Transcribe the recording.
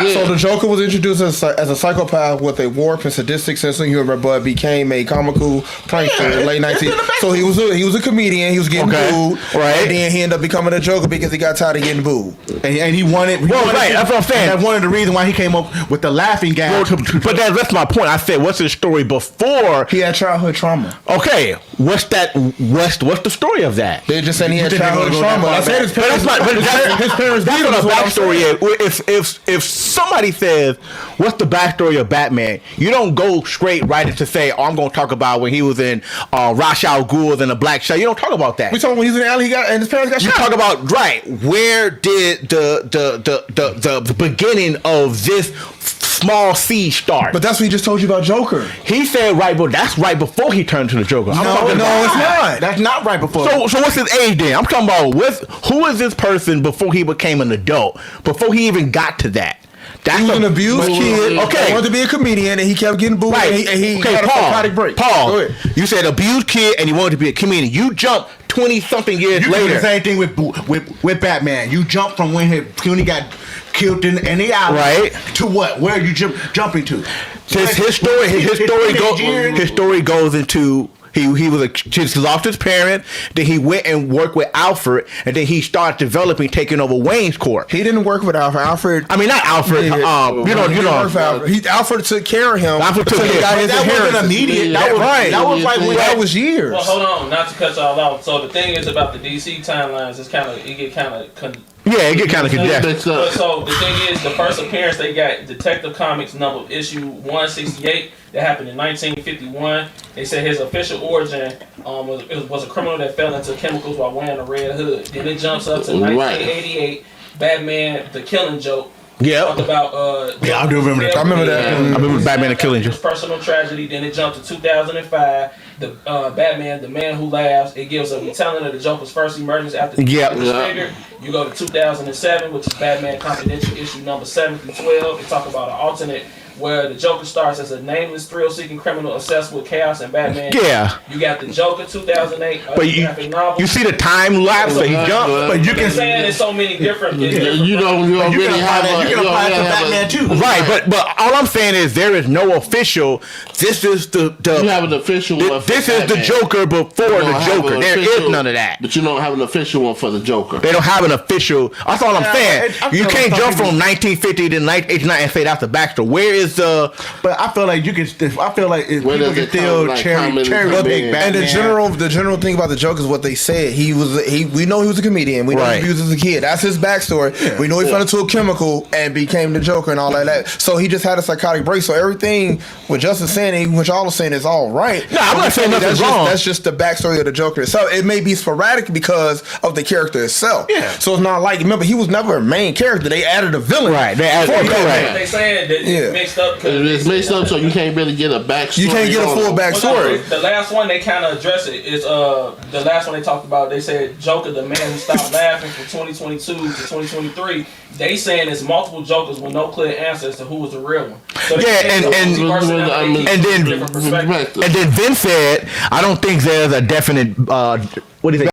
So the Joker was introduced as a psychopath with a warped and sadistic sense of humor, but became a comical prankster in the late 19th. So he was a comedian. He was getting booed, right? And then he ended up becoming a Joker because he got tired of getting booed, and he wanted. That's what I'm saying. That's one of the reasons why he came up with the laughing gas. But that's my point. I said, what's his story before he had childhood trauma? Okay, what's the story of that? They're just saying he had childhood trauma. I said his parents. His parents beat him. That's what a backstory is. If somebody says, "What's the backstory of Batman?" You don't go straight right into say, "Oh, I'm going to talk about when he was in Ra's al Ghul and the Black Shot." You don't talk about that. We talking when he was in the alley, and his parents got shot. You talk about where did the beginning of this small seed start? But that's what he just told you about Joker. He said that's right before he turned to the Joker. No, it's not. That's not right before. So what's his age then? I'm talking about who is this person before he became an adult? Before he even got to that? He was an abused kid. Okay, he wanted to be a comedian, and he kept getting booed. Right. And he had a psychotic break. Paul, you said abused kid, and he wanted to be a comedian. You jumped 20-something years later. You do the same thing with Batman. You jump from when he got killed in the alley, right? To what? Where are you jumping to? His story goes into. He lost his parents. Then he went and worked with Alfred, and then he started taking over Wayne's Corp. He didn't work with Alfred. I mean, not Alfred. Alfred took care of him. Alfred took care. That wasn't immediate. That was years. Well, hold on, not to cut y'all off. So the thing is about the DC timelines, it get kind of congested. So the thing is, the first appearance they got Detective Comics number issue 168 that happened in 1951. They said his official origin was a criminal that fell into chemicals while wearing a red hood. Then it jumps up to 1988, Batman: The Killing Joke. Yeah. Talk about I do remember that. I remember that. I remember Batman: The Killing Joke. Personal tragedy. Then it jumped to 2005. The Batman: The Man Who Laughs. It gives a retelling of the Joker's first emergence after the figure. You go to 2007, which is Batman Confidential issue number 7 through 12. They talk about an alternate where the Joker starts as a nameless, thrill-seeking criminal obsessed with chaos and Batman. Yeah. You got the Joker 2008. But you see the time lapse that he jumped. But you can say there's so many different. You can apply it to Batman too. Right, but all I'm saying is there is no official. This is the you have an official one. This is the Joker before the Joker. There is none of that. But you don't have an official one for the Joker. They don't have an official. That's all I'm saying. You can't jump from 1950 to 1989 and say that's the backstory. Where is the? But I feel like people can still cherry pick Batman. And the general thing about the Joker is what they said. We know he was a comedian. We know he was as a kid. That's his backstory. Yeah. We know he fell into a chemical and became the Joker and all that. So he just had a psychotic break. So everything what Justin's saying, which y'all are saying is all right. No, I'm not saying nothing's wrong. That's just the backstory of the Joker itself. It may be sporadic because of the character itself. Yeah. So it's not like, remember, he was never a main character. They added a villain. Right. They added They saying that it's mixed up. It's mixed up, so you can't really get a backstory. You can't get a full backstory. The last one they kind of address it is the last one they talked about. They said Joker, the man who stopped laughing from 2022 to 2023. They saying there's multiple Jokers with no clear answer as to who was the real one. So and then Vince said, I don't think there's a definite what do you think?